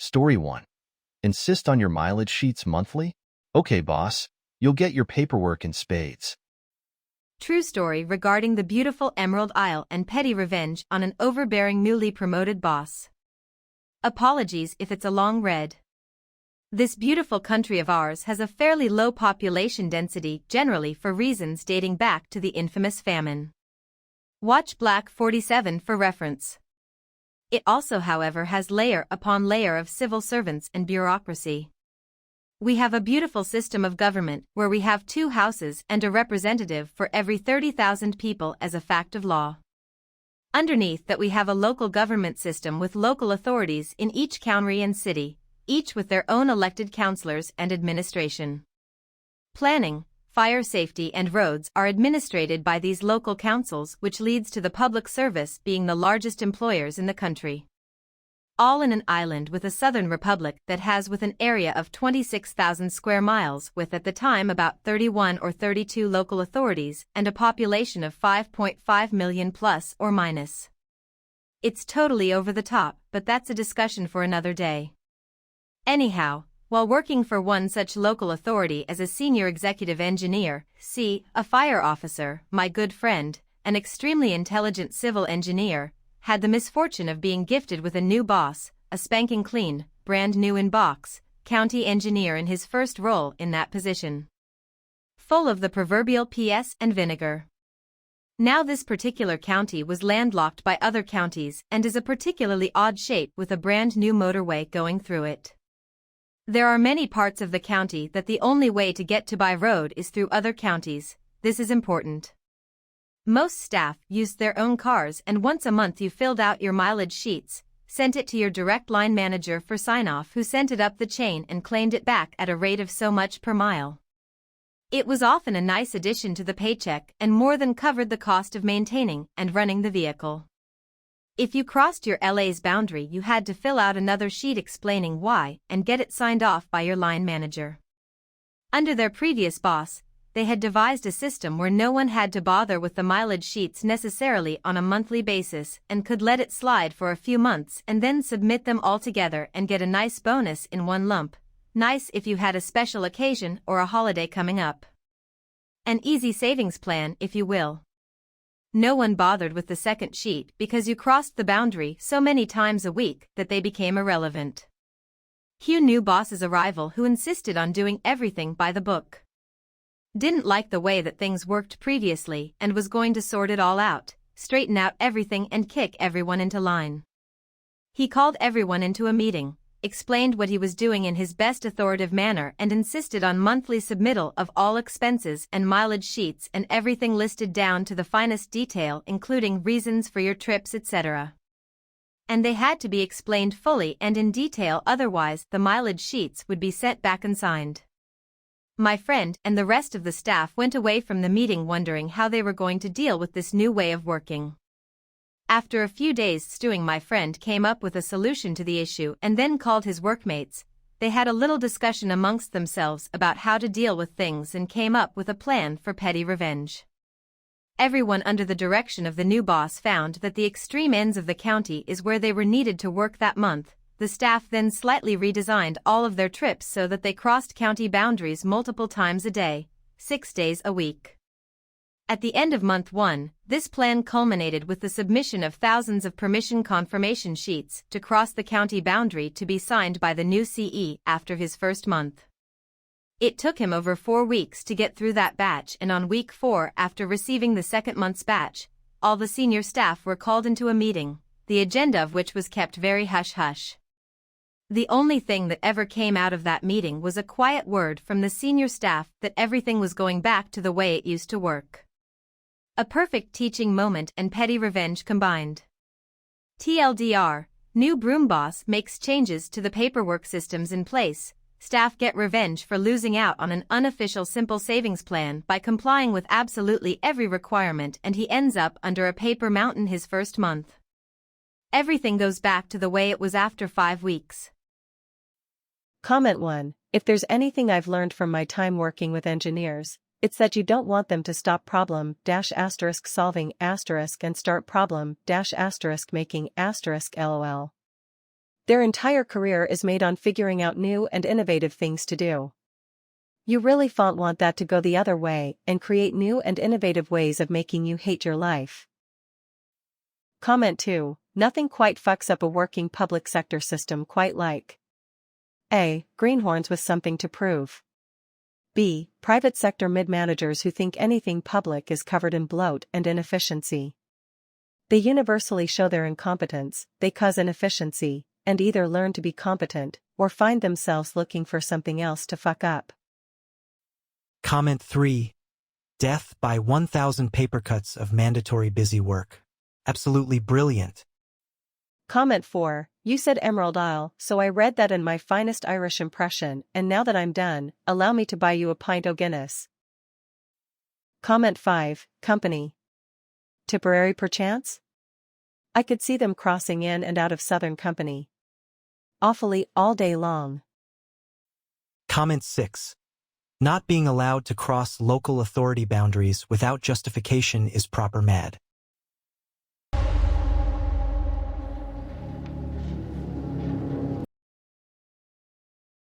Story 1. Insist on your mileage sheets monthly? Okay, boss. You'll get your paperwork in spades. True story regarding the beautiful Emerald Isle and petty revenge on an overbearing newly promoted boss. Apologies if it's a long read. This beautiful country of ours has a fairly low population density generally for reasons dating back to the infamous famine. Watch Black 47 for reference. It also, however, has layer upon layer of civil servants and bureaucracy. We have a beautiful system of government where we have 2 houses and a representative for every 30,000 people as a fact of law. Underneath that we have a local government system with local authorities in each county and city, each with their own elected councillors and administration. Planning, fire safety and roads are administrated by these local councils, which leads to the public service being the largest employers in the country. All in an island with a southern republic that has with an area of 26,000 square miles with at the time about 31 or 32 local authorities and a population of 5.5 million plus or minus. It's totally over the top, but that's a discussion for another day. Anyhow, while working for one such local authority as a senior executive engineer, a fire officer, my good friend, an extremely intelligent civil engineer, had the misfortune of being gifted with a new boss, a spanking clean, brand new in box, county engineer in his first role in that position. Full of the proverbial PS and vinegar. Now this particular county was landlocked by other counties and is a particularly odd shape with a brand new motorway going through it. There are many parts of the county that the only way to get to by road is through other counties. This is important. Most staff used their own cars, and once a month you filled out your mileage sheets, sent it to your direct line manager for sign-off, who sent it up the chain and claimed it back at a rate of so much per mile. It was often a nice addition to the paycheck and more than covered the cost of maintaining and running the vehicle. If you crossed your LA's boundary, you had to fill out another sheet explaining why and get it signed off by your line manager. Under their previous boss, they had devised a system where no one had to bother with the mileage sheets necessarily on a monthly basis and could let it slide for a few months and then submit them all together and get a nice bonus in one lump. Nice if you had a special occasion or a holiday coming up. An easy savings plan, if you will. No one bothered with the second sheet because you crossed the boundary so many times a week that they became irrelevant. Cue new boss's arrival, who insisted on doing everything by the book. Didn't like the way that things worked previously and was going to sort it all out, straighten out everything and kick everyone into line. He called everyone into a meeting, explained what he was doing in his best authoritative manner and insisted on monthly submittal of all expenses and mileage sheets and everything listed down to the finest detail, including reasons for your trips, etc. And they had to be explained fully and in detail, otherwise the mileage sheets would be sent back unsigned. My friend and the rest of the staff went away from the meeting wondering how they were going to deal with this new way of working. After a few days stewing, my friend came up with a solution to the issue and then called his workmates. They had a little discussion amongst themselves about how to deal with things and came up with a plan for petty revenge. Everyone under the direction of the new boss found that the extreme ends of the county is where they were needed to work that month. The staff then slightly redesigned all of their trips so that they crossed county boundaries multiple times a day, 6 days a week. At the end of month 1, this plan culminated with the submission of thousands of permission confirmation sheets to cross the county boundary to be signed by the new CE after his first month. It took him over 4 weeks to get through that batch, and on week 4, after receiving the second month's batch, all the senior staff were called into a meeting, the agenda of which was kept very hush-hush. The only thing that ever came out of that meeting was a quiet word from the senior staff that everything was going back to the way it used to work. A perfect teaching moment and petty revenge combined. TLDR, new broom boss makes changes to the paperwork systems in place. Staff get revenge for losing out on an unofficial simple savings plan by complying with absolutely every requirement, and he ends up under a paper mountain his first month. Everything goes back to the way it was after 5 weeks. Comment 1. If there's anything I've learned from my time working with engineers, it's that you don't want them to stop problem-solving and start problem-making lol. Their entire career is made on figuring out new and innovative things to do. You really want that to go the other way and create new and innovative ways of making you hate your life. Comment 2. Nothing quite fucks up a working public sector system quite like A. Greenhorns with something to prove. B. Private sector mid-managers who think anything public is covered in bloat and inefficiency. They universally show their incompetence, they cause inefficiency, and either learn to be competent, or find themselves looking for something else to fuck up. Comment 3. Death by 1,000 paper cuts of mandatory busy work. Absolutely brilliant. Comment 4. You said Emerald Isle, so I read that in my finest Irish impression, and now that I'm done, allow me to buy you a pint o' Guinness. Comment 5. Company. Tipperary perchance? I could see them crossing in and out of Southern Company. Awfully all day long. Comment 6. Not being allowed to cross local authority boundaries without justification is proper mad.